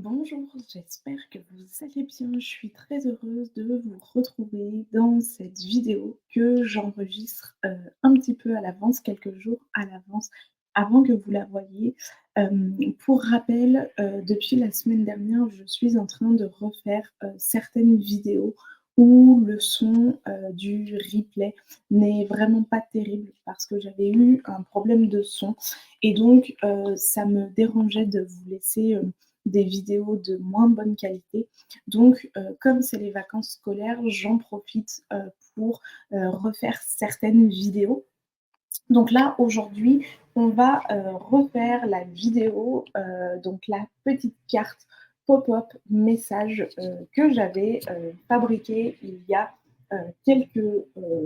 Bonjour, j'espère que vous allez bien. Je suis très heureuse de vous retrouver dans cette vidéo que j'enregistre un petit peu à l'avance, quelques jours à l'avance, avant que vous la voyiez. Pour rappel, depuis la semaine dernière, je suis en train de refaire certaines vidéos où le son du replay n'est vraiment pas terrible parce que j'avais eu un problème de son et donc ça me dérangeait de vous laisser des vidéos de moins bonne qualité. Donc, comme c'est les vacances scolaires, j'en profite, pour, refaire certaines vidéos. Donc là, aujourd'hui, on va, refaire la vidéo, donc la petite carte pop-up message, que j'avais, fabriquée il y a, quelques,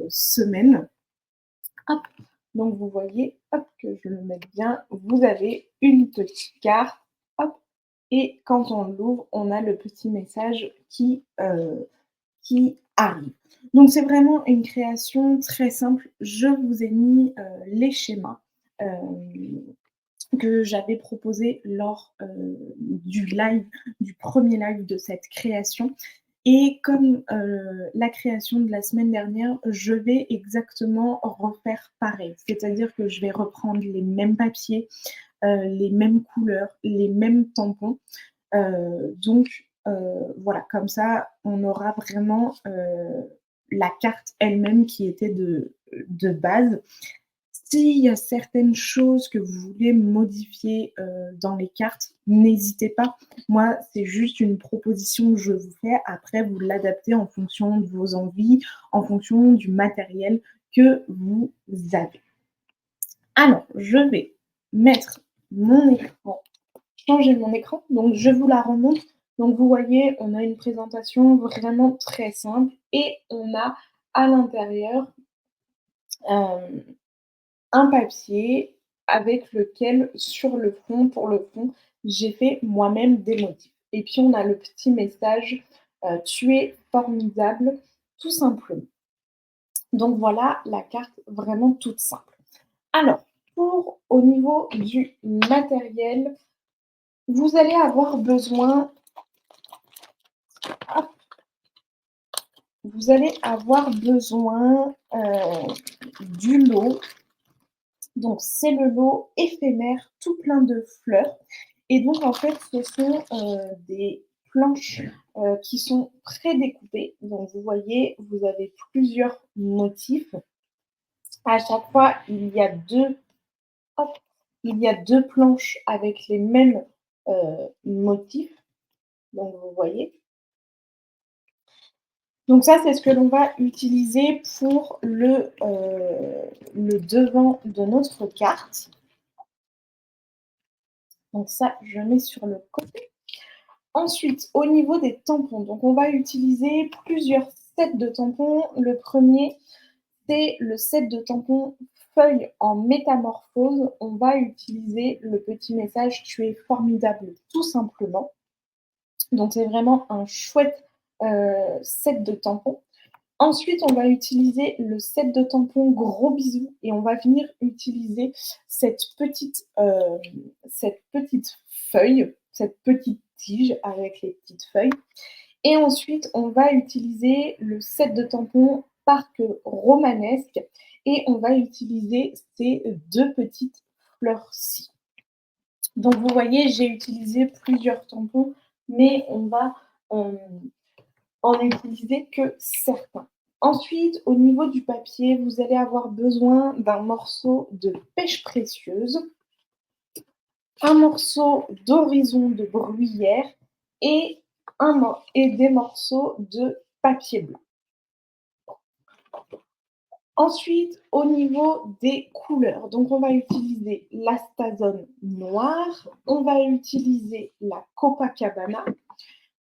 semaines. Hop, donc vous voyez, hop, que je le mette bien, vous avez une petite carte, hop, et quand on l'ouvre, on a le petit message qui arrive. Donc c'est vraiment une création très simple. Je vous ai mis, les schémas, que j'avais proposés lors, du premier live de cette création et comme, la création de la semaine dernière, je vais exactement refaire pareil. C'est-à-dire que je vais reprendre les mêmes papiers, les mêmes couleurs, les mêmes tampons. Donc voilà, comme ça, on aura vraiment, la carte elle-même qui était de base. S'il y a certaines choses que vous voulez modifier, dans les cartes, n'hésitez pas. Moi, c'est juste une proposition que je vous fais. Après, vous l'adaptez en fonction de vos envies, en fonction du matériel que vous avez. Alors, je vais mettre mon écran, changer mon écran, donc je vous la remonte. Donc vous voyez, on a une présentation vraiment très simple et on a à l'intérieur, hem un papier avec lequel sur le fond, pour le fond, j'ai fait moi-même des motifs. Et puis on a le petit message, «Tu es formidable», tout simplement. Donc voilà la carte vraiment toute simple. Alors, pour au niveau du matériel, vous allez avoir besoin, hop, vous allez avoir besoin, du lot. Donc c'est le lot éphémère tout plein de fleurs et donc en fait ce sont, des planches, qui sont prédécoupées. Donc vous voyez, vous avez plusieurs motifs. À chaque fois, hop, il y a 2 planches avec les mêmes, motifs, donc vous voyez. Donc ça, c'est ce que l'on va utiliser pour le devant de notre carte. Donc ça, je mets sur le côté. Ensuite, au niveau des tampons, donc on va utiliser plusieurs sets de tampons. Le premier, c'est le set de tampons feuilles en métamorphose. On va utiliser le petit message «Tu es formidable» tout simplement. Donc c'est vraiment un chouette, set de tampons. Ensuite, on va utiliser le set de tampons «Gros bisous» et on va venir utiliser cette petite feuille, cette petite tige avec les petites feuilles. Et ensuite, on va utiliser le set de tampons Parc Romanesque et on va utiliser ces 2 petites fleurs-ci. Donc vous voyez, j'ai utilisé plusieurs tampons, mais on va, hem en utiliser que certains. Ensuite, au niveau du papier, vous allez avoir besoin d'un morceau de pêche précieuse, un morceau d'horizon de bruyère et, et des morceaux de papier blanc. Ensuite, au niveau des couleurs, donc on va utiliser l'astazone noire, on va utiliser la Copacabana,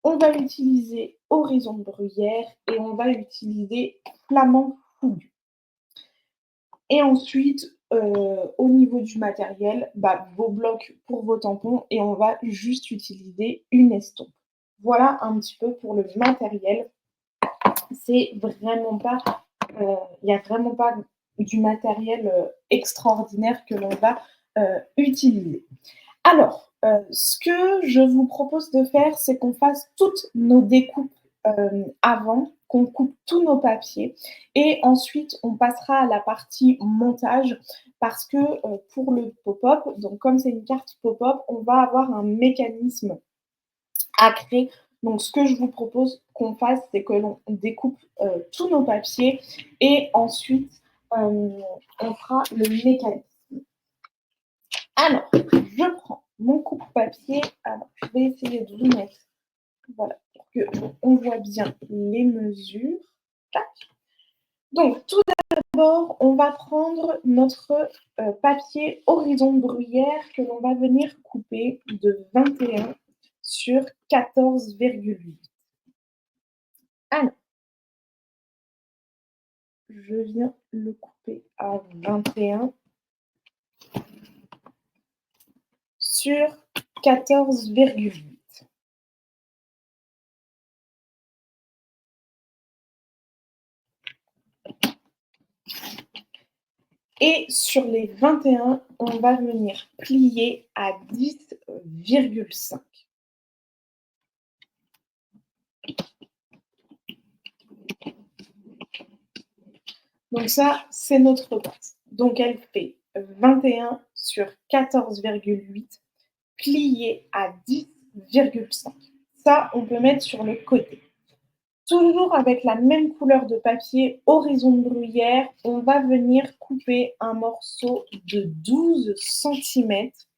on va utiliser horizon de bruyère et on va utiliser flamand fougu. Et ensuite, au niveau du matériel, bah, vos blocs pour vos tampons et on va juste utiliser une estompe. Voilà un petit peu pour le matériel. C'est vraiment pas, il n'y a vraiment pas du matériel, extraordinaire que l'on va, utiliser. Alors, ce que je vous propose de faire, c'est qu'on fasse toutes nos découpes, avant, qu'on coupe tous nos papiers et ensuite on passera à la partie montage parce que, pour le pop-up, donc comme c'est une carte pop-up, on va avoir un mécanisme à créer. Donc ce que je vous propose qu'on fasse, c'est que l'on découpe, tous nos papiers et ensuite, on fera le mécanisme. Alors, je prends mon coupe-papier. Alors, je vais essayer de vous mettre, voilà, pour qu'on voit bien les mesures. Tac. Donc, tout d'abord, on va prendre notre papier horizon bruyère que l'on va venir couper de 21 sur 14,8. Alors, je viens le couper à 21 sur 14,8. Et sur les 21, on va venir plier à 10,5. Donc ça, c'est notre base. Donc elle fait 21 sur 14,8 plié à 10,5. Ça, on peut mettre sur le côté. Toujours avec la même couleur de papier horizon bruyère, on va venir couper un morceau de 12 centimètres.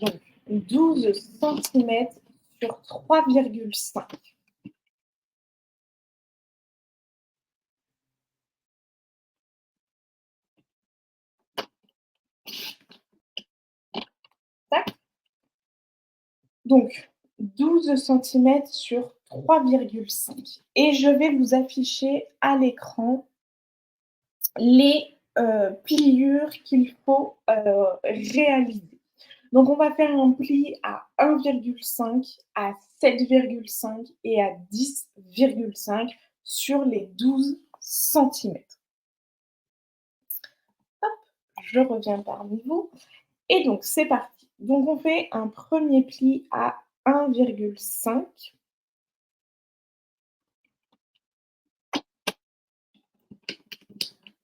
Donc 12 centimètres sur 3,5. Donc 12 centimètres sur 3,5. Et je vais vous afficher à l'écran les pliures qu'il faut réaliser. Donc on va faire un pli à 1,5, à 7,5 et à 10,5 sur les 12 centimètres. Hop, je reviens parmi vous. Et donc c'est parti. Donc on fait un premier pli à 1,5.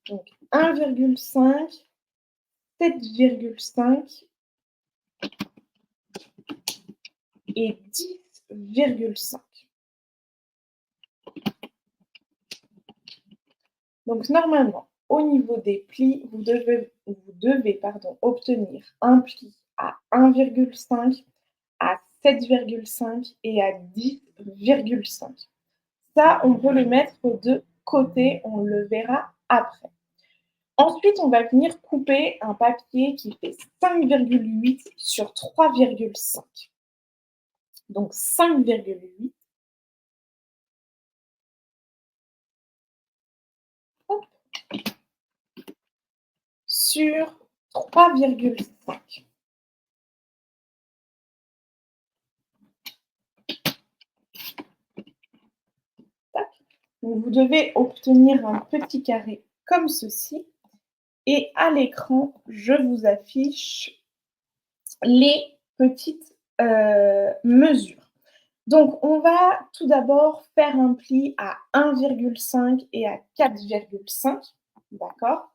Donc 1,5, 7,5 et 10,5. Donc normalement, au niveau des plis, vous devez obtenir un pli à 1,5, à 7,5 et à 10,5. Ça, on peut le mettre de côté, on le verra après. Ensuite, on va venir couper un papier qui fait 5,8 sur 3,5. Donc 5,8 sur 3,5. Donc, vous devez obtenir un petit carré comme ceci. Et à l'écran, je vous affiche les petites mesures. Donc, on va tout d'abord faire un pli à 1,5 et à 4,5. D'accord?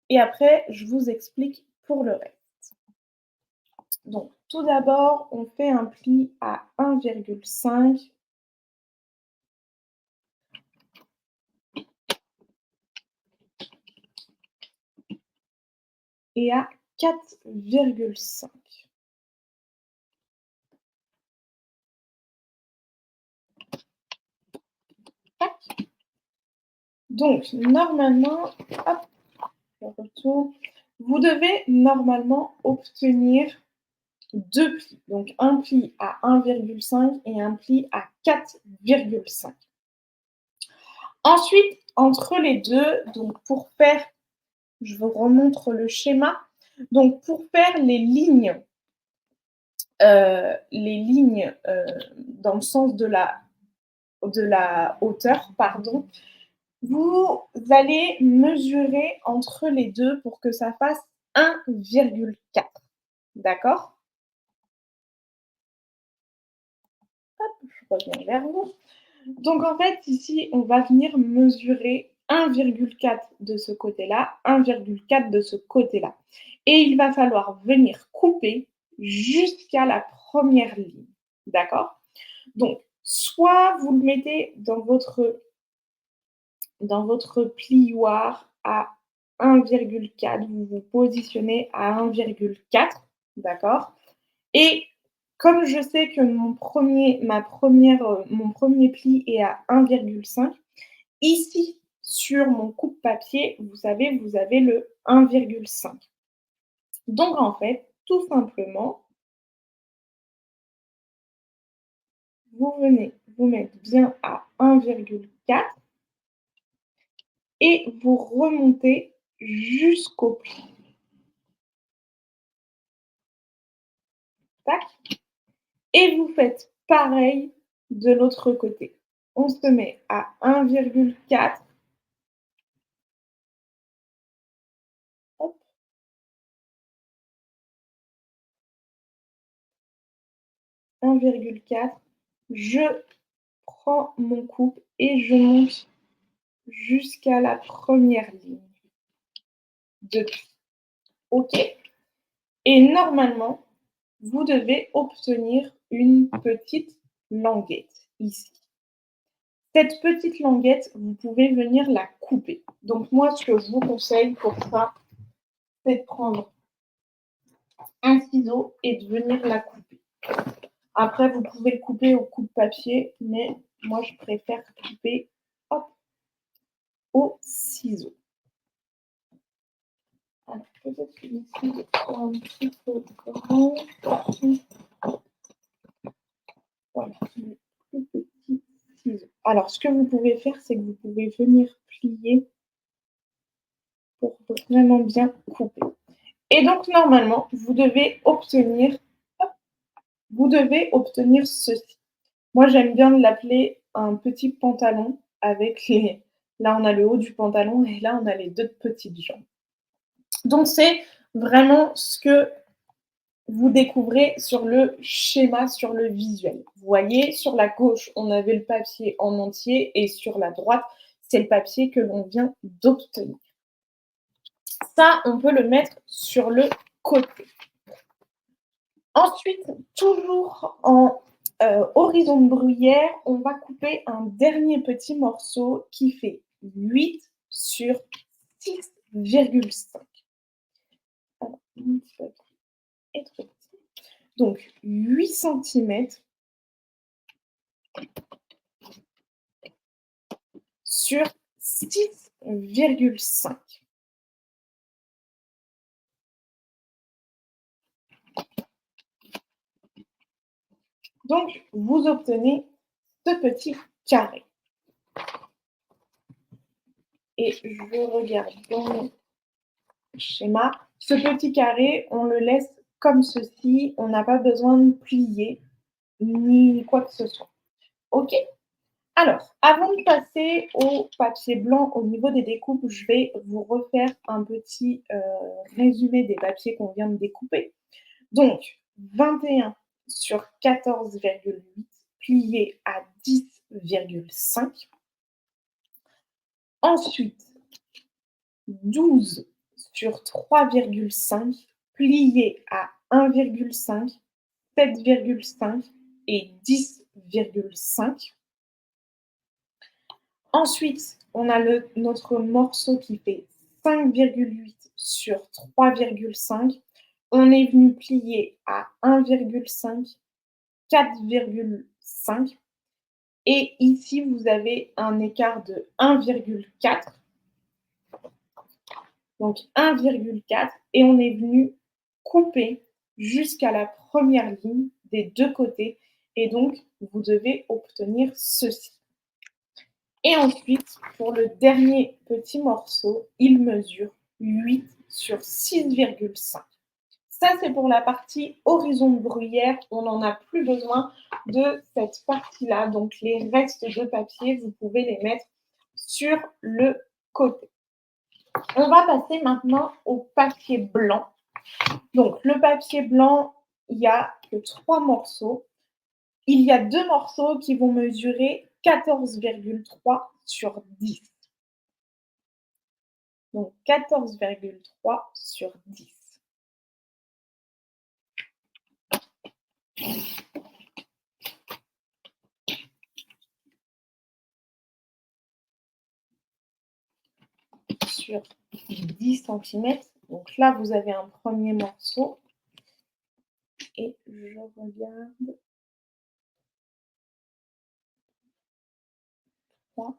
Et après, je vous explique pour le reste. Donc, tout d'abord, on fait un pli à 1,5 et à 4,5. Donc, normalement, hop, je retourne. Vous devez normalement obtenir deux plis. Donc, un pli à 1,5 et un pli à 4,5. Ensuite, entre les deux, donc pour faire, je vous remontre le schéma. Donc, pour faire les lignes dans le sens de la hauteur, pardon, Vous allez mesurer entre les deux pour que ça fasse 1,4. D'accord? Je reviens vers vous. Donc en fait, ici, on va venir mesurer 1,4 de ce côté-là, 1,4 de ce côté-là. Et il va falloir venir couper jusqu'à la première ligne. D'accord? Donc, soit vous le mettez dans votre plioir à 1,4, vous vous positionnez à 1,4, d'accord? Et comme je sais que mon premier pli est à 1,5, ici, sur mon coupe-papier, vous savez, vous avez le 1,5. Donc en fait, tout simplement, vous venez vous mettre bien à 1,4 et vous remontez jusqu'au pli. Tac. Et vous faites pareil de l'autre côté. On se met à 1,4. Hop, 1,4. Je prends mon coupe et je monte jusqu'à la première ligne de pli. OK? Et normalement, vous devez obtenir une petite languette ici. Cette petite languette, vous pouvez venir la couper. Donc moi, ce que je vous conseille pour ça, c'est de prendre un ciseau et de venir la couper. Après, vous pouvez le couper au coupe-papier, mais moi, je préfère couper hop, au ciseau. Alors, peut-être que ici, c'est un petit peu grand. Voilà, le plus petit ciseau. Alors, ce que vous pouvez faire, c'est que vous pouvez venir plier pour vraiment bien couper. Et donc, normalement, vous devez obtenir ceci. Moi, j'aime bien l'appeler un petit pantalon avec les... Là, on a le haut du pantalon et là, on a les deux petites jambes. Donc, c'est vraiment ce que vous découvrez sur le schéma, sur le visuel. Vous voyez, sur la gauche, on avait le papier en entier et sur la droite, c'est le papier que l'on vient d'obtenir. Ça, on peut le mettre sur le côté. Ensuite, toujours en horizon de bruyère, on va couper un dernier petit morceau qui fait 8 sur 6,5. Alors, mon petit papier est trop petit. Donc, 8 cm sur 6,5. Donc, vous obtenez ce petit carré. Et je regarde dans mon schéma. Ce petit carré, on le laisse comme ceci. On n'a pas besoin de plier ni quoi que ce soit. OK? Alors, avant de passer au papier blanc au niveau des découpes, je vais vous refaire un petit résumé des papiers qu'on vient de découper. Donc, 21 sur 14,8 plié à 10,5. Ensuite, 12 sur 3,5 plié à 1,5, 7,5 et 10,5. Ensuite, on a notre morceau qui fait 5,8 sur 3,5. On est venu plier à 1,5, 4,5. Et ici, vous avez un écart de 1,4. Donc 1,4. Et on est venu couper jusqu'à la première ligne des deux côtés. Et donc, vous devez obtenir ceci. Et ensuite, pour le dernier petit morceau, il mesure 8 sur 6,5. Ça, c'est pour la partie horizon de bruyère. On n'en a plus besoin de cette partie-là. Donc, les restes de papier, vous pouvez les mettre sur le côté. On va passer maintenant au papier blanc. Donc, le papier blanc, il n'y a que 3 morceaux. Il y a 2 morceaux qui vont mesurer 14,3 sur 10. Donc, 14,3 sur 10. Sur 10 cm. Donc là, vous avez un premier morceau. Et je regarde. 3.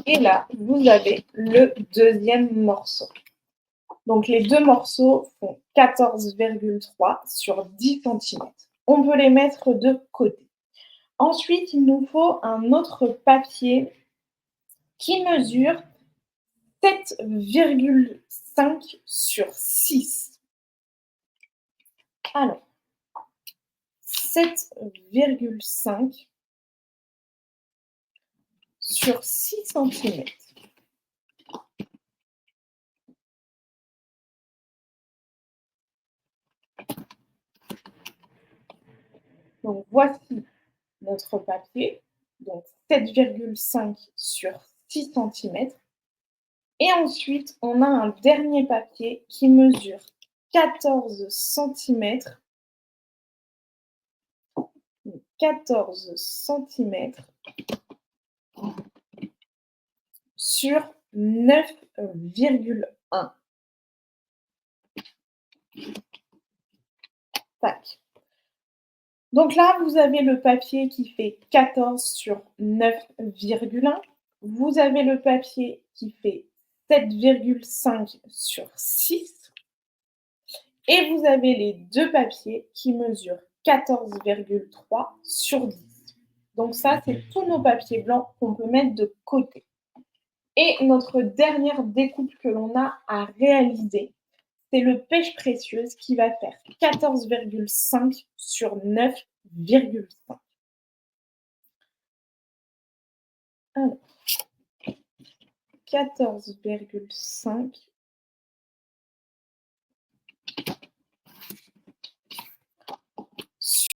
Et là, vous avez le deuxième morceau. Donc les deux morceaux font 14,3 sur 10 cm. On peut les mettre de côté. Ensuite, il nous faut un autre papier qui mesure 7,5 sur 6. Alors, 7,5 sur 6 cm. Donc, voici notre papier. Donc, 7,5 sur 6 cm. Et ensuite, on a un dernier papier qui mesure 14 cm. 14 cm sur 9,1. Tac. Donc là, vous avez le papier qui fait 14 sur 9,1. Vous avez le papier qui fait 7,5 sur 6. Et vous avez les deux papiers qui mesurent 14,3 sur 10. Donc ça, c'est tous nos papiers blancs qu'on peut mettre de côté. Et notre dernière découpe que l'on a à réaliser, c'est le pêche précieuse qui va faire 14,5 sur 9,5. Alors, 14,5 sur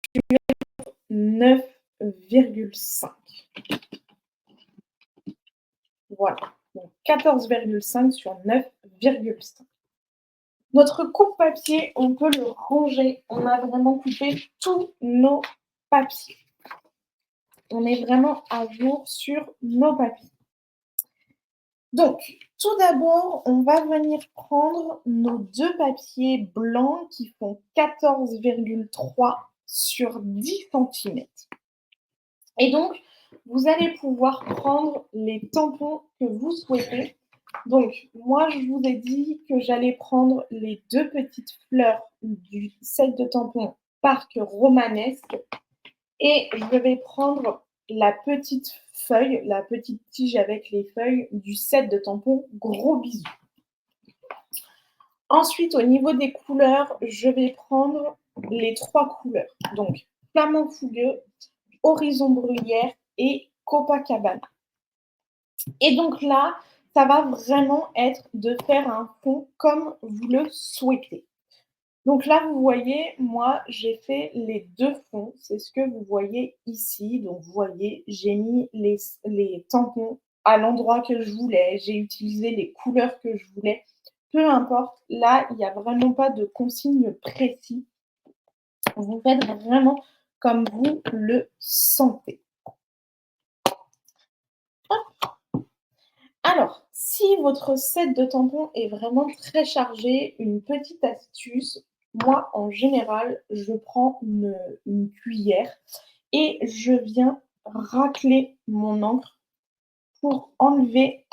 9,5. Voilà, donc 14,5 sur 9,5. Notre coupe-papier, on peut le ranger. On a vraiment coupé tous nos papiers. On est vraiment à jour sur nos papiers. Donc, tout d'abord, on va venir prendre nos deux papiers blancs qui font 14,3 sur 10 cm. Et donc, vous allez pouvoir prendre les tampons que vous souhaitez. Donc, moi, je vous ai dit que j'allais prendre les deux petites fleurs du set de tampons Parc Romanesque et je vais prendre la petite feuille, la petite tige avec les feuilles du set de tampons Gros Bisous. Ensuite, au niveau des couleurs, je vais prendre les 3 couleurs. Donc, Flamant Fougueux, Horizon Bruyère et Copacabana. Et donc là, ça va vraiment être de faire un fond comme vous le souhaitez. Donc là, vous voyez, moi, j'ai fait les deux fonds. C'est ce que vous voyez ici. Donc, vous voyez, j'ai mis les tampons à l'endroit que je voulais. J'ai utilisé les couleurs que je voulais. Peu importe, là, il n'y a vraiment pas de consigne précise. Vous faites vraiment comme vous le sentez. Alors, si votre set de tampons est vraiment très chargé, une petite astuce, moi en général, je prends une cuillère et je viens racler mon encre pour enlever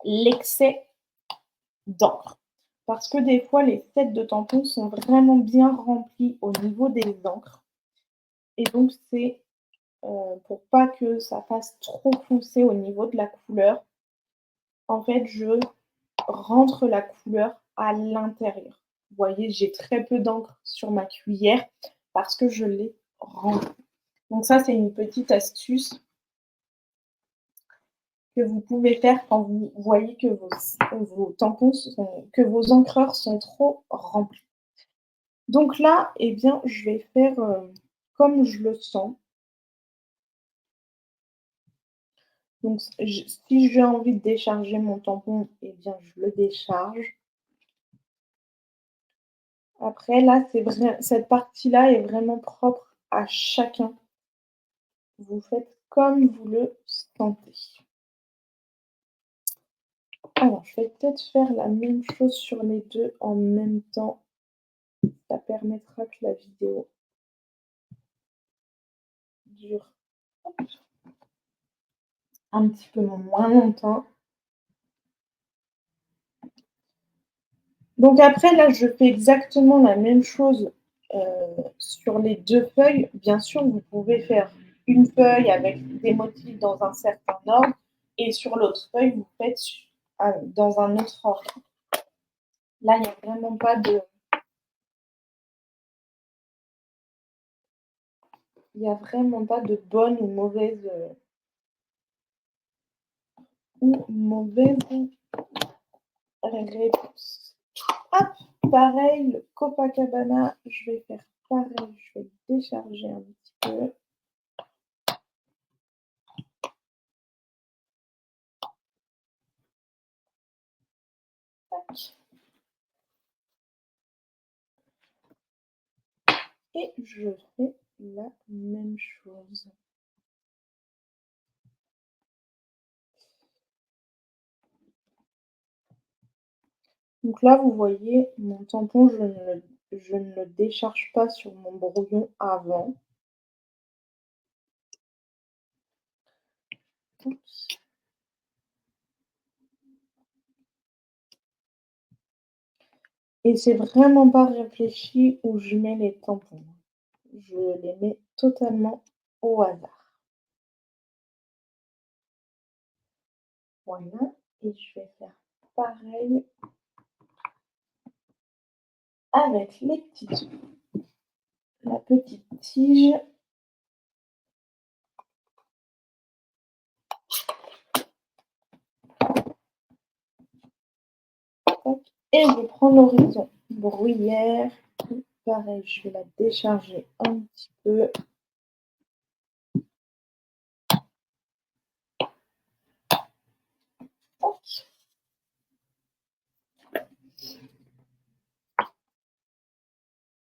l'excès d'encre. Parce que des fois, les sets de tampons sont vraiment bien remplis au niveau des encres. Et donc, c'est pour pas que ça fasse trop foncé au niveau de la couleur. En fait, je rentre la couleur à l'intérieur. Vous voyez, j'ai très peu d'encre sur ma cuillère parce que je l'ai rempli. Donc ça, c'est une petite astuce que vous pouvez faire quand vous voyez que vos tampons que vos encreurs sont trop remplis. Donc là, eh bien, je vais faire, comme je le sens. Donc si j'ai envie de décharger mon tampon, eh bien, je le décharge. Après là, c'est vrai, cette partie-là est vraiment propre à chacun. Vous faites comme vous le sentez. Alors, je vais peut-être faire la même chose sur les 2 en même temps. Ça permettra que la vidéo dure, hop, un petit peu moins longtemps. Donc après là, je fais exactement la même chose, sur les 2 feuilles. Bien sûr, vous pouvez faire une feuille avec des motifs dans un certain ordre et sur l'autre feuille, vous faites dans un autre ordre. Là, il n'y a vraiment pas de bonne ou mauvaise réponse. Hop, pareil, le Copacabana, je vais faire pareil, je vais le décharger un petit peu. Tac. Et je fais la même chose. Donc là, vous voyez, mon tampon, je ne le décharge pas sur mon brouillon avant. Et c'est vraiment pas réfléchi où je mets les tampons. Je les mets totalement au hasard. Voilà, et je vais faire pareil avec la petite tige. Et je prends l'horizon bruyère. Pareil, je vais la décharger un petit peu.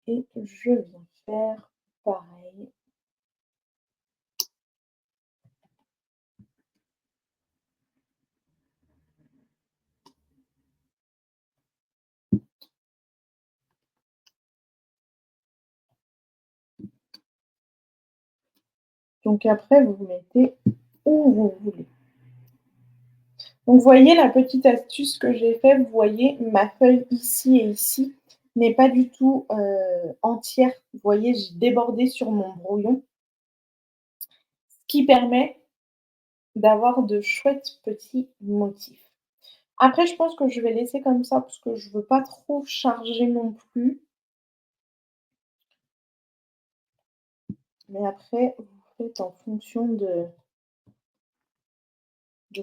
Et je viens faire pareil. Donc après, vous mettez où vous voulez. Donc vous voyez la petite astuce que j'ai faite, vous voyez ma feuille ici et ici n'est pas du tout entière. Vous voyez, j'ai débordé sur mon brouillon, ce qui permet d'avoir de chouettes petits motifs. Après, je pense que je vais laisser comme ça parce que je veux pas trop charger non plus. Mais après, vous faites en fonction de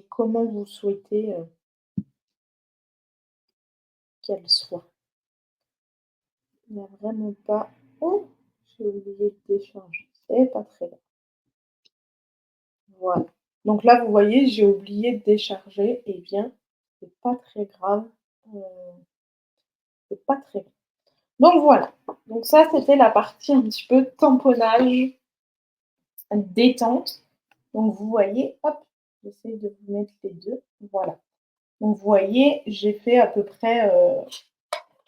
comment vous souhaitez qu'elle soit. Il n'y a vraiment pas. Oh, j'ai oublié de décharger. C'est pas très grave. Voilà. Donc là, vous voyez, j'ai oublié de décharger. Eh bien, c'est pas très grave. C'est pas très grave. Donc voilà. Donc ça, c'était la partie un petit peu tamponnage, détente. Donc vous voyez, hop, j'essaie de vous mettre les deux. Voilà. Donc vous voyez, j'ai fait à peu près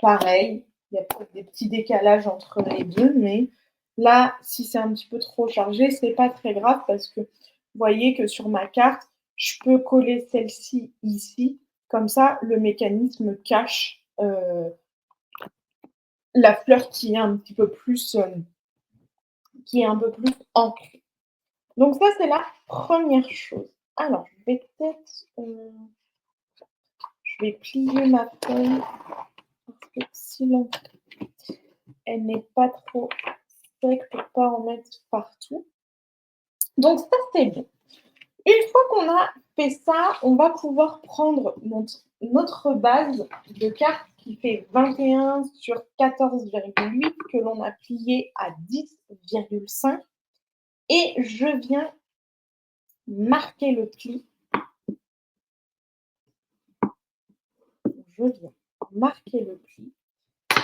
pareil. Il y a peut-être des petits décalages entre les deux, mais là, si c'est un petit peu trop chargé, c'est pas très grave parce que vous voyez que sur ma carte, je peux coller celle-ci ici. Comme ça, le mécanisme cache la fleur qui est un petit peu plus, ancrée. Donc ça, c'est la première chose. Alors, je vais peut-être, je vais plier ma feuille parce que si l'encre, elle n'est pas trop sec pour pas en mettre partout. Donc ça, c'est bon. Une fois qu'on a fait ça, on va pouvoir prendre notre base de carte qui fait 21 sur 14,8 que l'on a plié à 10,5 et je viens marquer le pli. Je viens marquer le pli.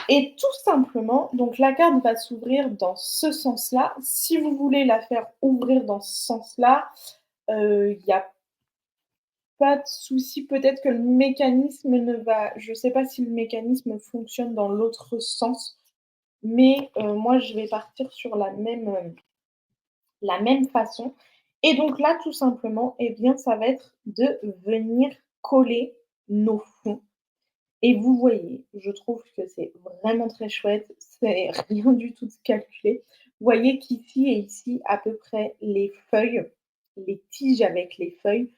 Et tout simplement, donc la carte va s'ouvrir dans ce sens-là. Si vous voulez la faire ouvrir dans ce sens-là, il n'y a pas de souci. Peut-être que le mécanisme ne va... Je ne sais pas si le mécanisme fonctionne dans l'autre sens, mais moi, je vais partir sur la même façon. Et donc là, tout simplement, eh bien, ça va être de venir coller nos fonds. Et vous voyez, je trouve que c'est vraiment très chouette, c'est rien du tout calculé. Vous voyez qu'ici et ici, à peu près, les feuilles, les tiges avec les feuilles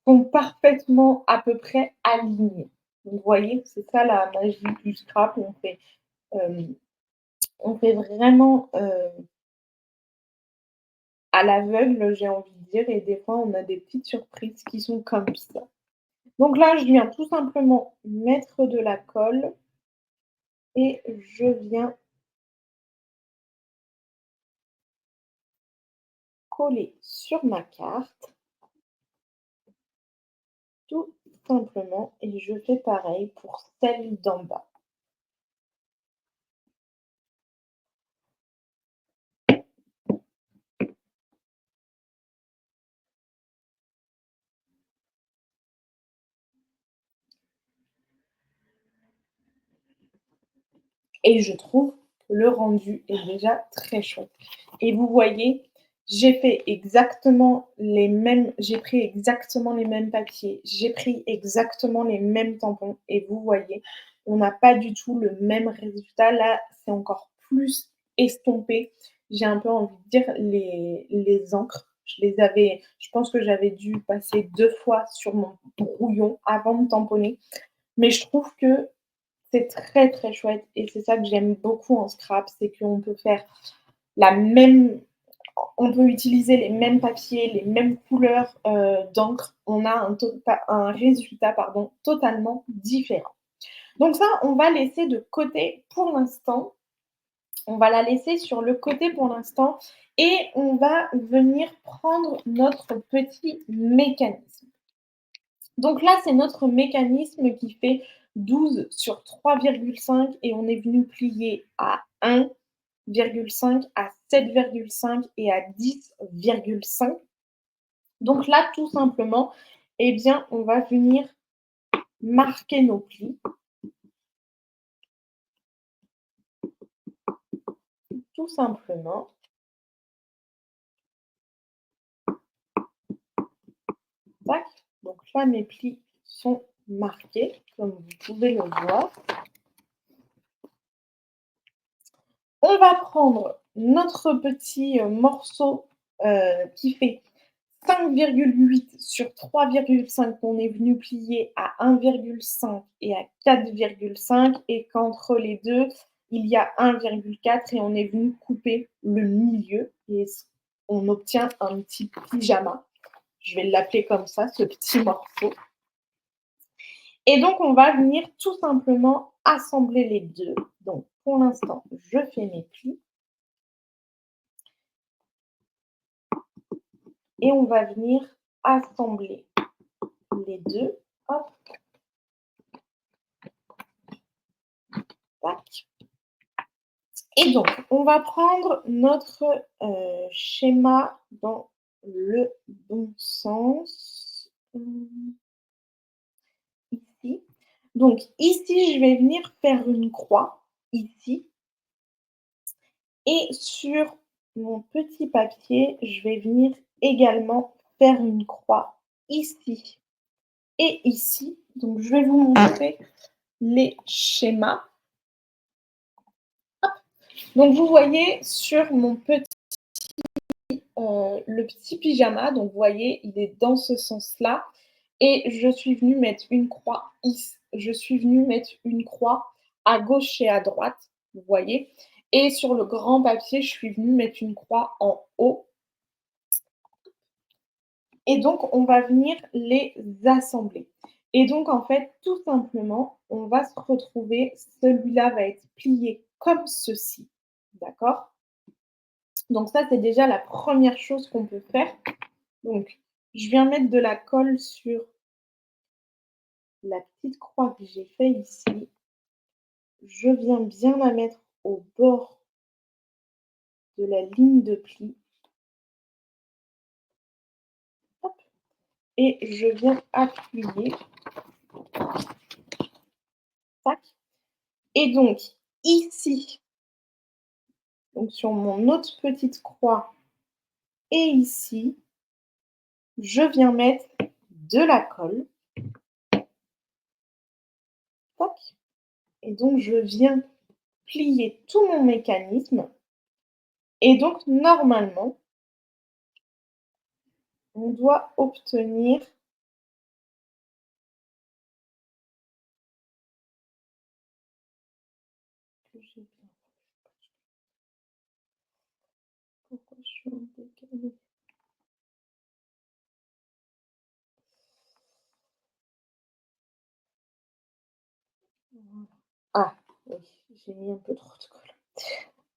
sont parfaitement à peu près alignées. Vous voyez, c'est ça la magie du scrap. On fait vraiment à l'aveugle, j'ai envie de dire, et des fois, on a des petites surprises qui sont comme ça. Donc là, je viens tout simplement mettre de la colle et je viens coller sur ma carte, tout simplement, et je fais pareil pour celle d'en bas. Et je trouve que le rendu est déjà très chouette. Et vous voyez, j'ai pris exactement les mêmes papiers, j'ai pris exactement les mêmes tampons et vous voyez, on n'a pas du tout le même résultat. Là, c'est encore plus estompé. J'ai un peu envie de dire les encres. Je pense que j'avais dû passer 2 fois sur mon brouillon avant de tamponner. Mais je trouve que c'est très, très chouette et c'est ça que j'aime beaucoup en scrap, c'est qu'on peut faire la même on peut utiliser les mêmes papiers, les mêmes couleurs, d'encre. On a un résultat, pardon, totalement différent. Donc ça, on va laisser de côté pour l'instant. On va la laisser sur le côté pour l'instant et on va venir prendre notre petit mécanisme. Donc là, c'est notre mécanisme qui fait 12 sur 3,5 et on est venu plier à 1,5, à 7,5 et à 10,5. Donc là, tout simplement, eh bien, on va venir marquer nos plis. Tout simplement. Tac. Donc là, mes plis sont marqués, comme vous pouvez le voir. On va prendre notre petit morceau qui fait 5,8 sur 3,5 qu'on est venu plier à 1,5 et à 4,5 et qu'entre les deux, il y a 1,4 et on est venu couper le milieu et on obtient un petit pyjama. Je vais l'appeler comme ça, ce petit morceau. Et donc, on va venir tout simplement assembler les deux. Donc, pour l'instant, je fais mes plis. Et on va venir assembler les deux. Hop. Tac. Et donc, on va prendre notre schéma dans le bon sens. Ici. Donc, ici, je vais venir faire une croix, ici. Et sur mon petit papier, je vais venir également faire une croix ici et ici. Donc, je vais vous montrer les schémas. Hop. Donc, vous voyez sur mon le petit pyjama, donc vous voyez, il est dans ce sens-là. Et je suis venue mettre une croix ici. Je suis venue mettre une croix à gauche et à droite, vous voyez. Et sur le grand papier, je suis venue mettre une croix en haut et donc on va venir les assembler. Et donc en fait, tout simplement, on va se retrouver celui-là va être plié comme ceci, d'accord? Donc ça, c'est déjà la première chose qu'on peut faire. Donc, je viens mettre de la colle sur la petite croix que j'ai fait ici. Je viens bien la mettre au bord de la ligne de pli. Hop, et je viens appuyer. Tac. Et donc, ici, donc sur mon autre petite croix et ici, je viens mettre de la colle. Tac. Et donc, je viens plier tout mon mécanisme. Et donc, normalement, on doit obtenir que j'ai bien. Pourquoi je suis en décalé? Ah oui, j'ai mis un peu trop de colle.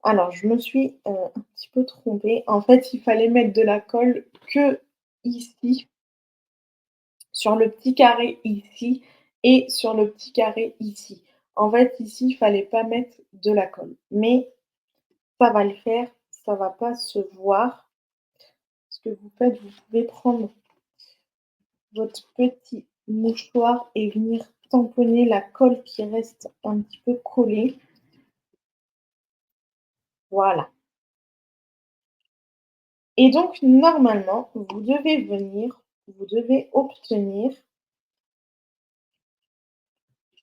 Alors je me suis, un petit peu trompée. En fait, il fallait mettre de la colle que ici, sur le petit carré ici et sur le petit carré ici. En fait, ici, il fallait pas mettre de la colle, mais ça va le faire, ça va pas se voir. Ce que vous faites, vous pouvez prendre votre petit mouchoir et venir tamponner la colle qui reste un petit peu collée. Voilà. Et donc normalement, vous devez obtenir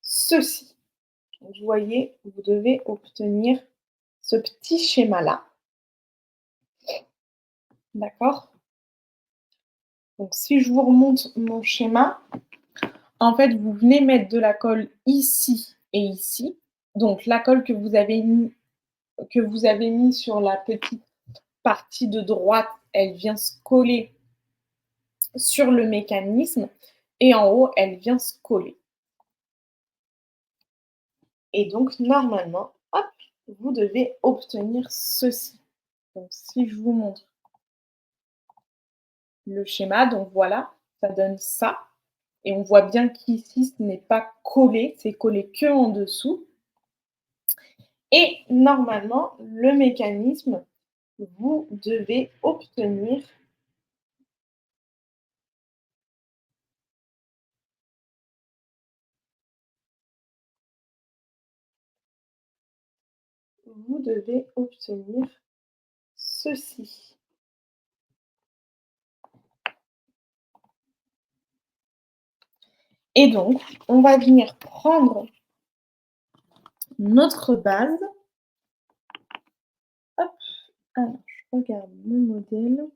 ceci. Vous voyez, vous devez obtenir ce petit schéma-là. D'accord? Donc si je vous remonte mon schéma, en fait, vous venez mettre de la colle ici et ici. Donc la colle que vous avez mis sur la petite partie de droite, elle vient se coller sur le mécanisme et en haut, elle vient se coller. Et donc normalement, hop, vous devez obtenir ceci. Donc si je vous montre le schéma, donc voilà, ça donne ça. Et on voit bien qu'ici, ce n'est pas collé, c'est collé que en dessous. Et normalement, le mécanisme, vous devez obtenir ceci. Et donc, on va venir prendre notre base. Hop, alors je regarde mon modèle.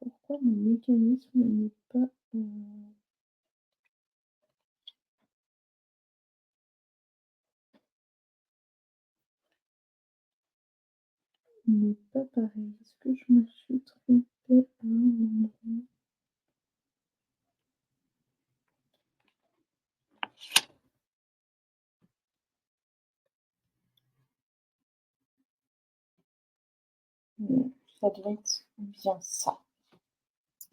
Pourquoi mon mécanisme n'est pas... n'est pas pareil. Est-ce que je me suis trompée à un endroit? Non, ça doit être bien ça.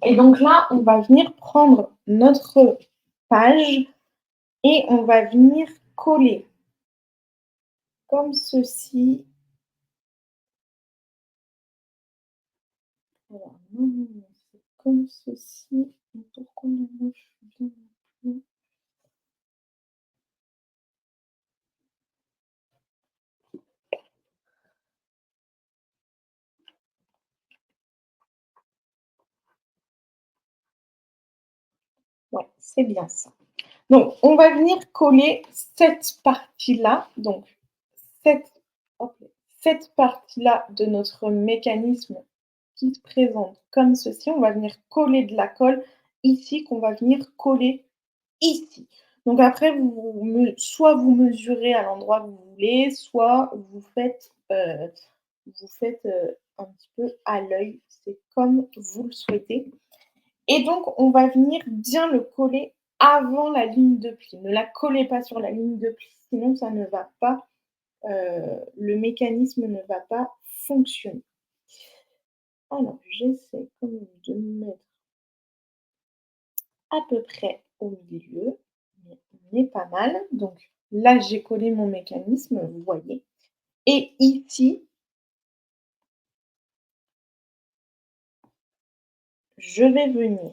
Et donc là, on va venir prendre notre page et on va venir coller comme ceci. Alors, non, c'est comme ceci. Et pourquoi là, je suis bien. Ouais, c'est bien ça. Donc, on va venir coller cette partie-là, donc cette, cette partie-là de notre mécanisme qui se présente comme ceci. On va venir coller de la colle ici, qu'on va venir coller ici. Donc après, soit vous mesurez à l'endroit que vous voulez, soit vous faites un petit peu à l'œil, c'est comme vous le souhaitez. Et donc on va venir bien le coller avant la ligne de pli. Ne la collez pas sur la ligne de pli, sinon ça ne va pas, le mécanisme ne va pas fonctionner. Alors j'essaie quand même de me mettre à peu près au milieu, mais on est pas mal. Donc là, j'ai collé mon mécanisme, vous voyez. Et ici, je vais venir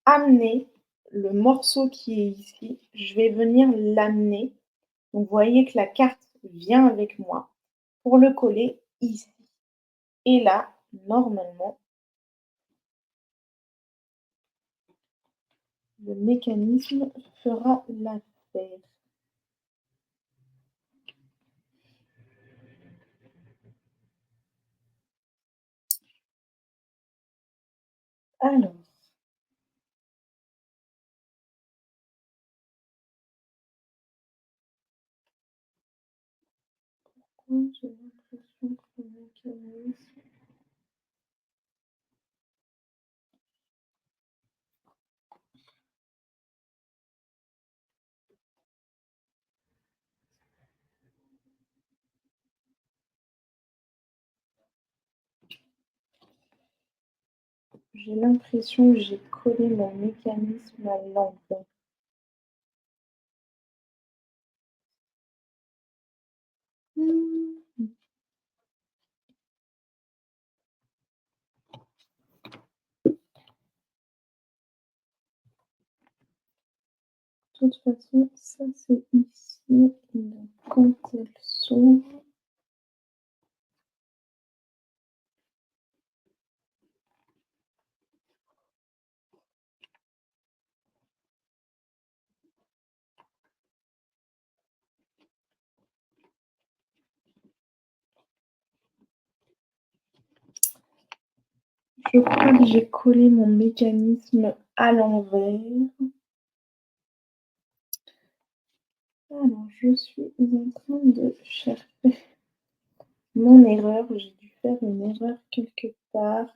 amener le morceau qui est ici, je vais venir l'amener. Donc vous voyez que la carte vient avec moi pour le coller ici. Et là, normalement, le mécanisme fera l'affaire. Alors, j'ai l'impression que le mécanisme. J'ai l'impression que j'ai collé mon mécanisme à l'envers. Mmh. De toute façon, ça c'est ici, et donc quand elle s'ouvre, je crois que j'ai collé mon mécanisme à l'envers. Alors, je suis en train de chercher mon erreur. J'ai dû faire une erreur quelque part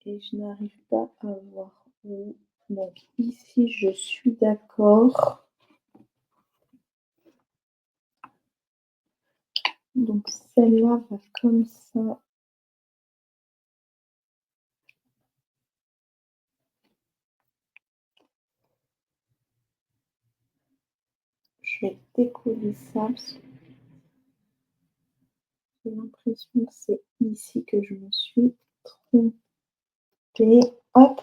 et je n'arrive pas à voir où. Donc ici, je suis d'accord. Donc celle-là va comme ça. Je vais décoller ça parce que j'ai l'impression que c'est ici que je me suis trompée. Hop.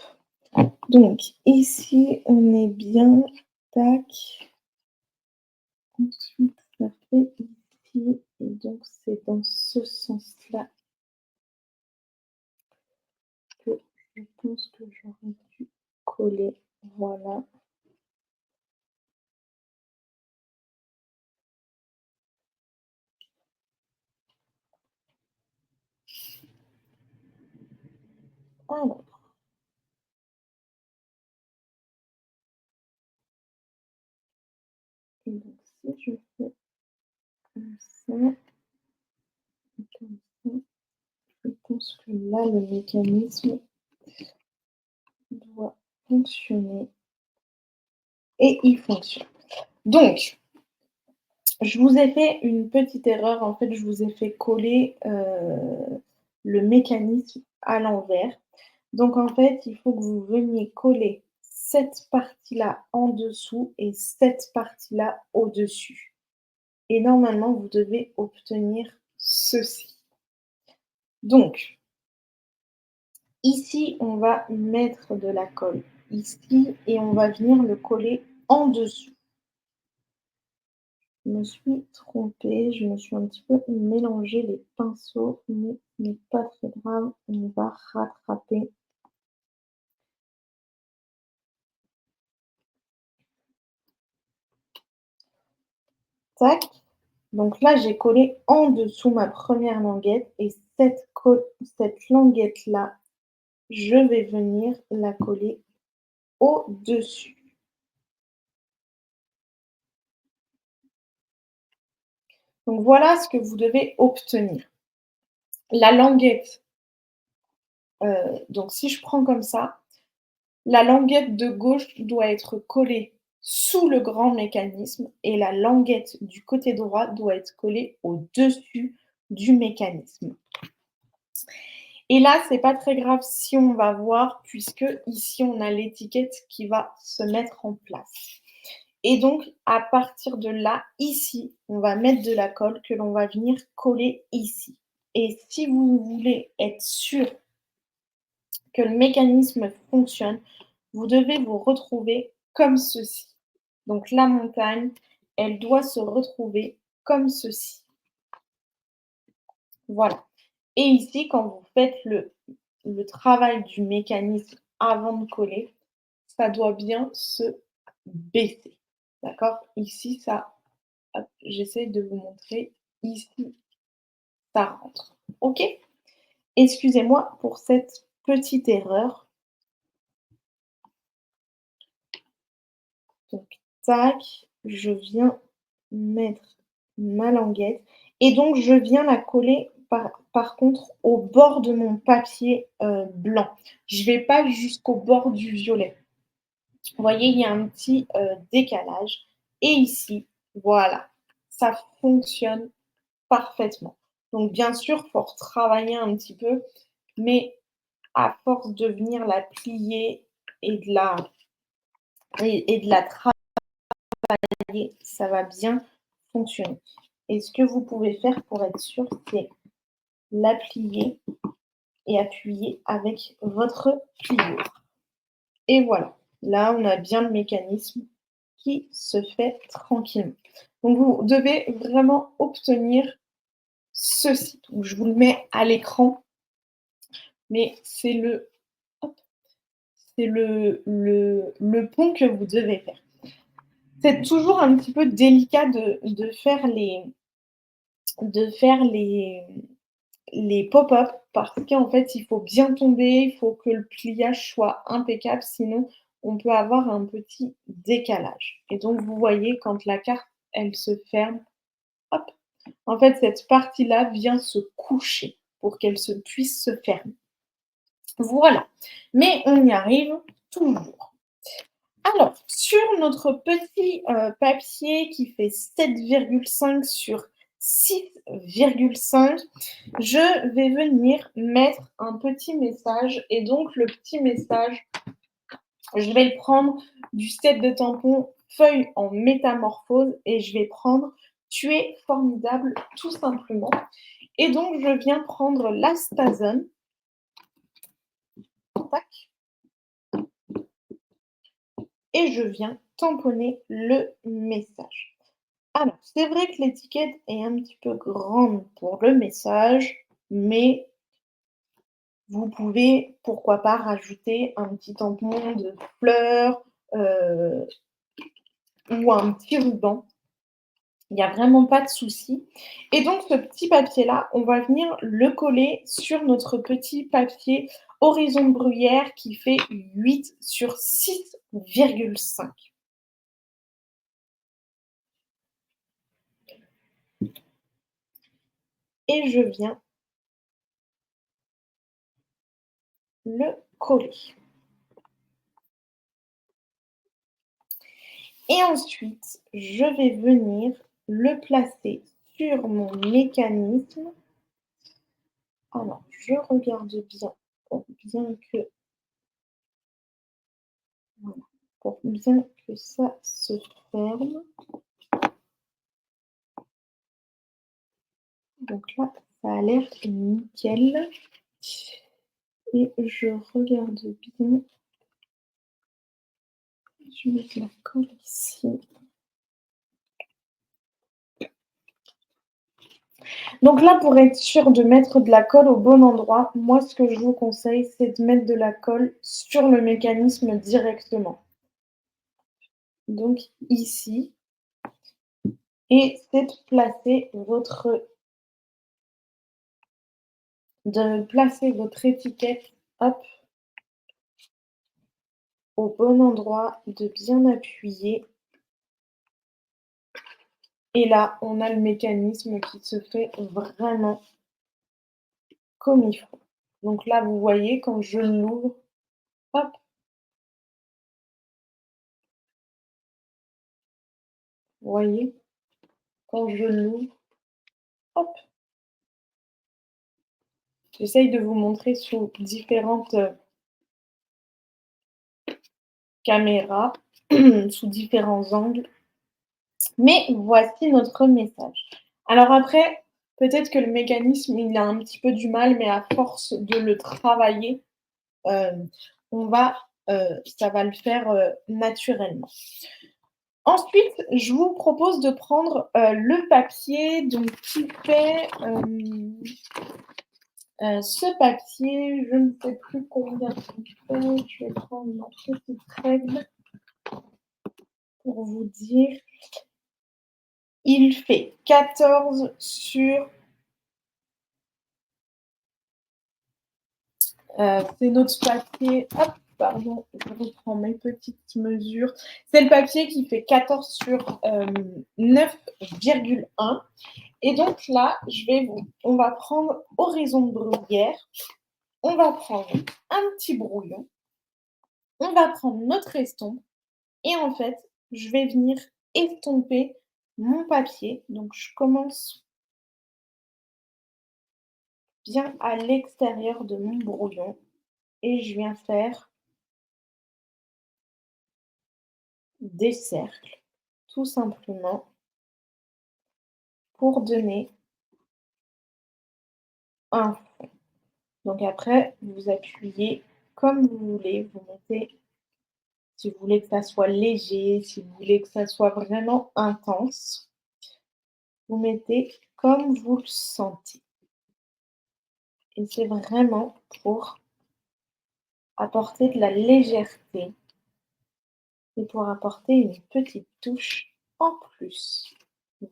Donc ici, on est bien. Tac. Ensuite, ça fait ici. Et donc, c'est dans ce sens-là que je pense que j'aurais dû coller. Voilà. Alors, et donc, si je fais comme ça, et comme ça, je pense que là, le mécanisme doit fonctionner. Et il fonctionne. Donc, je vous ai fait une petite erreur. En fait, je vous ai fait coller le mécanisme à l'envers. Donc, en fait, il faut que vous veniez coller cette partie-là en dessous et cette partie-là au-dessus. Et normalement, vous devez obtenir ceci. Donc, ici, on va mettre de la colle ici et on va venir le coller en dessous. Je me suis trompée, je me suis un petit peu mélangé les pinceaux, mais ce n'est pas très grave, on va rattraper. Tac. Donc là, j'ai collé en dessous ma première languette et cette languette-là, je vais venir la coller au-dessus. Donc voilà ce que vous devez obtenir. La languette, donc si je prends comme ça, la languette de gauche doit être collée sous le grand mécanisme et la languette du côté droit doit être collée au-dessus du mécanisme. Et là, c'est pas très grave si on va voir, puisque ici, on a l'étiquette qui va se mettre en place. Et donc, à partir de là, ici, on va mettre de la colle que l'on va venir coller ici. Et si vous voulez être sûr que le mécanisme fonctionne, vous devez vous retrouver comme ceci. Donc la montagne, elle doit se retrouver comme ceci. Voilà. Et ici, quand vous faites le travail du mécanisme avant de coller, ça doit bien se baisser. D'accord? Ici, ça, j'essaie de vous montrer. Ici, ça rentre. OK? Excusez-moi pour cette petite erreur. Donc, tac, je viens mettre ma languette et donc je viens la coller par contre au bord de mon papier, blanc. Je vais pas jusqu'au bord du violet. Vous voyez, il y a un petit, décalage et ici, voilà, ça fonctionne parfaitement. Donc bien sûr, il faut retravailler un petit peu, mais à force de venir la plier et de la travailler, ça va bien fonctionner. Et ce que vous pouvez faire pour être sûr, c'est la plier et appuyer avec votre pliure. Et voilà, là on a bien le mécanisme qui se fait tranquillement. Donc vous devez vraiment obtenir ceci. Donc je vous le mets à l'écran, mais c'est le pont que vous devez faire. C'est toujours un petit peu délicat de faire les pop-up parce qu'en fait, il faut bien tomber, il faut que le pliage soit impeccable, sinon on peut avoir un petit décalage. Et donc, vous voyez, quand la carte, elle se ferme, hop, en fait, cette partie-là vient se coucher pour qu'elle puisse se fermer. Voilà. Mais on y arrive toujours. Alors, sur notre petit papier qui fait 7,5 sur 6,5, je vais venir mettre un petit message. Et donc, le petit message, je vais le prendre du set de tampons feuille en métamorphose et je vais prendre Tu es formidable, tout simplement. Et donc, je viens prendre la Stazone. Tac. Et je viens tamponner le message. Alors, c'est vrai que l'étiquette est un petit peu grande pour le message, mais vous pouvez, pourquoi pas, rajouter un petit tampon de fleurs ou un petit ruban. Il n'y a vraiment pas de souci. Et donc, ce petit papier-là, on va venir le coller sur notre petit papier Horizon de Bruyère qui fait 8 sur 6,5. Et je viens le coller. Et ensuite, je vais venir le placer sur mon mécanisme. Alors, je regarde bien pour bien que, voilà, pour bien que ça se ferme. Donc là, ça a l'air nickel. Et je regarde bien. Je vais mettre la colle ici. Donc là, pour être sûr de mettre de la colle au bon endroit, moi, ce que je vous conseille, c'est de mettre de la colle sur le mécanisme directement. Donc ici, et c'est de placer votre étiquette, hop, au bon endroit, de bien appuyer. Et là, on a le mécanisme qui se fait vraiment comme il faut. Donc là, vous voyez, quand je l'ouvre, hop, vous voyez, quand je l'ouvre, hop, j'essaye de vous montrer sous différentes caméras, sous différents angles. Mais voici notre message. Alors après, peut-être que le mécanisme, il a un petit peu du mal, mais à force de le travailler, on va, ça va le faire naturellement. Ensuite, je vous propose de prendre le papier donc, qui fait ce papier, je ne sais plus combien il fait, je vais prendre ma petite règle pour vous dire. Il fait 14 sur c'est notre papier. Hop, pardon, je reprends mes petites mesures. C'est le papier qui fait 14 sur 9,1. Et donc là, on va prendre horizon de bruyère. On va prendre un petit brouillon. On va prendre notre estompe. Et en fait, je vais venir estomper mon papier. Donc, je commence bien à l'extérieur de mon brouillon. Et je viens faire des cercles, tout simplement, pour donner un fond. Donc après, vous appuyez comme vous voulez, vous mettez, si vous voulez que ça soit léger, si vous voulez que ça soit vraiment intense, vous mettez comme vous le sentez. Et c'est vraiment pour apporter de la légèreté et pour apporter une petite touche en plus.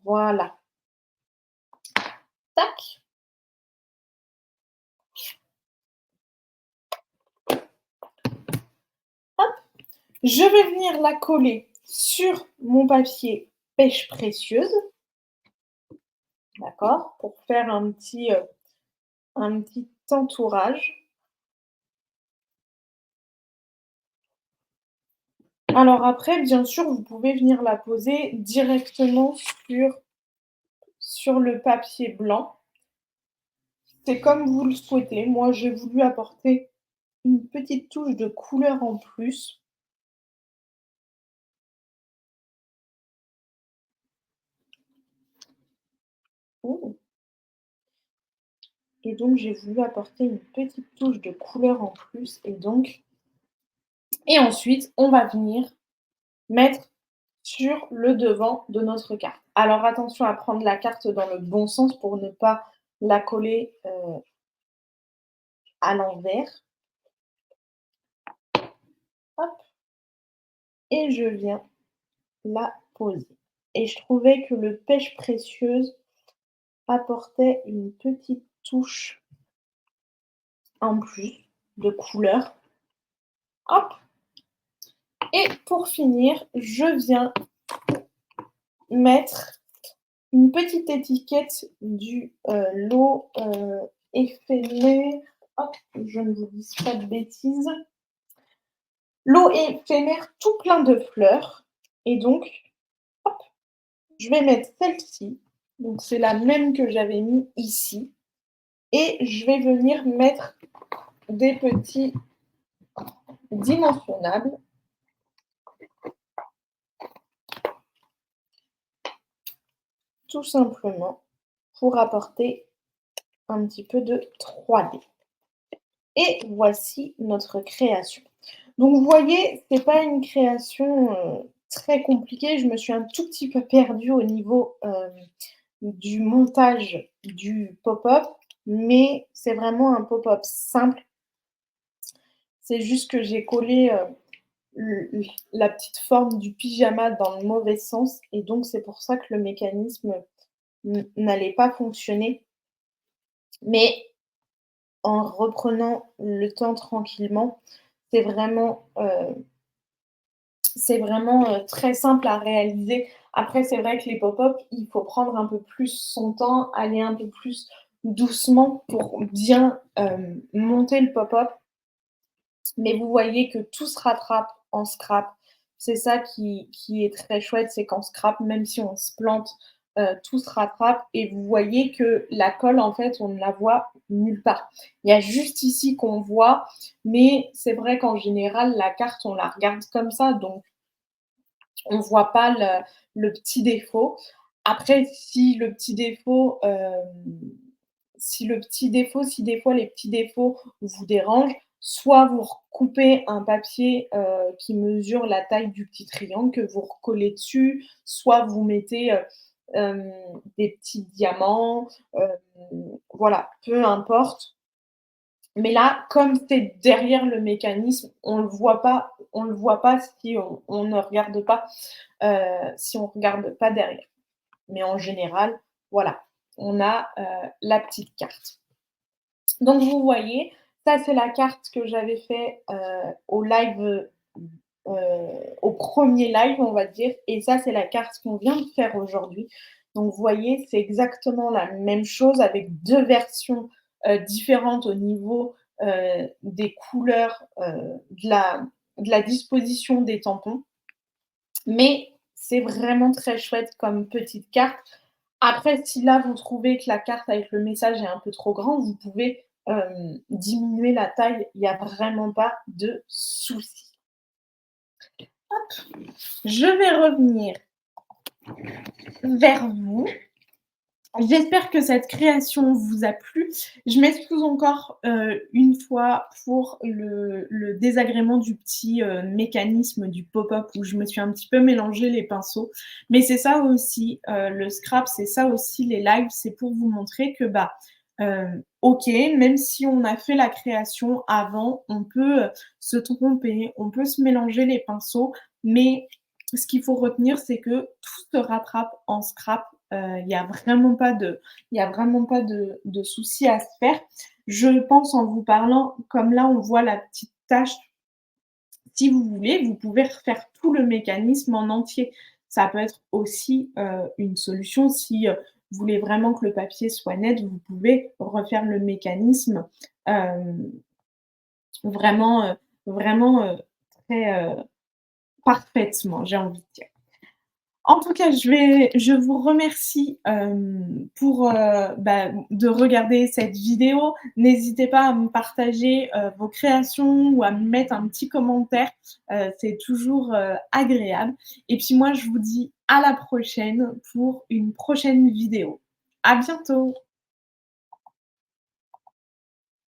Voilà. Tac. Hop. Je vais venir la coller sur mon papier pêche précieuse. D'accord? Pour faire un petit entourage. Alors après, bien sûr, vous pouvez venir la poser directement sur le papier blanc. C'est comme vous le souhaitez. Moi, j'ai voulu apporter une petite touche de couleur en plus. Ouh. Et donc, j'ai voulu apporter une petite touche de couleur en plus. Et ensuite, on va venir mettre sur le devant de notre carte. Alors attention à prendre la carte dans le bon sens pour ne pas la coller à l'envers. Hop, et je viens la poser. Et je trouvais que le pêche précieuse apportait une petite touche en plus de couleur. Hop. Et pour finir, je viens mettre une petite étiquette du lot éphémère. Hop, je ne vous dis pas de bêtises. Lot éphémère tout plein de fleurs. Et donc, hop, je vais mettre celle-ci. Donc, c'est la même que j'avais mis ici. Et je vais venir mettre des petits dimensionnables. Tout simplement pour apporter un petit peu de 3D. Et voici notre création. Donc vous voyez, ce n'est pas une création très compliquée. Je me suis un tout petit peu perdue au niveau du montage du pop-up, mais c'est vraiment un pop-up simple. C'est juste que j'ai collé la petite forme du pyjama dans le mauvais sens et donc c'est pour ça que le mécanisme n'allait pas fonctionner. Mais en reprenant le temps tranquillement, c'est vraiment C'est vraiment, très simple à réaliser. Après, c'est vrai que les pop-up, il faut prendre un peu plus son temps, aller un peu plus doucement pour bien, monter le pop-up. Mais vous voyez que tout se rattrape en scrap. C'est ça qui est très chouette, c'est qu'en scrap, même si on se plante, tout se rattrape et vous voyez que la colle, en fait, on ne la voit nulle part. Il y a juste ici qu'on voit, mais c'est vrai qu'en général, la carte, on la regarde comme ça, donc on ne voit pas le petit défaut. Après, si des fois les petits défauts vous dérangent, soit vous recoupez un papier, qui mesure la taille du petit triangle que vous recollez dessus, soit vous mettez, des petits diamants, voilà, peu importe. Mais là, comme c'est derrière le mécanisme, on le voit pas si on ne regarde pas, si on regarde pas derrière. Mais en général, voilà, on a, la petite carte. Donc vous voyez, ça c'est la carte que j'avais fait, au live, au premier live, on va dire et ça c'est la carte qu'on vient de faire aujourd'hui. Donc vous voyez, c'est exactement la même chose avec 2 versions, différentes au niveau, des couleurs, de la disposition des tampons. Mais c'est vraiment très chouette comme petite carte. Après, si là, vous trouvez que la carte avec le message est un peu trop grand, vous pouvez, diminuer la taille, il y a vraiment pas de souci. Je vais revenir vers vous. J'espère que cette création vous a plu. Je m'excuse encore, une fois pour le désagrément du petit, mécanisme du pop-up où je me suis un petit peu mélangé les pinceaux. Mais c'est ça aussi, le scrap, c'est ça aussi les lives, c'est pour vous montrer que, bah, OK, même si on a fait la création avant, on peut, se tromper, on peut se mélanger les pinceaux, mais ce qu'il faut retenir, c'est que tout se rattrape en scrap. Il y a vraiment pas de souci à se faire. Je pense en vous parlant, comme là, on voit la petite tache, si vous voulez, vous pouvez refaire tout le mécanisme en entier. Ça peut être aussi, une solution si, vous voulez vraiment que le papier soit net, vous pouvez refaire le mécanisme, hem, vraiment, très, parfaitement, j'ai envie de dire. En tout cas, je vous remercie, pour, bah, de regarder cette vidéo. N'hésitez pas à me partager, vos créations ou à me mettre un petit commentaire, c'est toujours, agréable et puis moi, je vous dis à la prochaine pour une prochaine vidéo. À bientôt.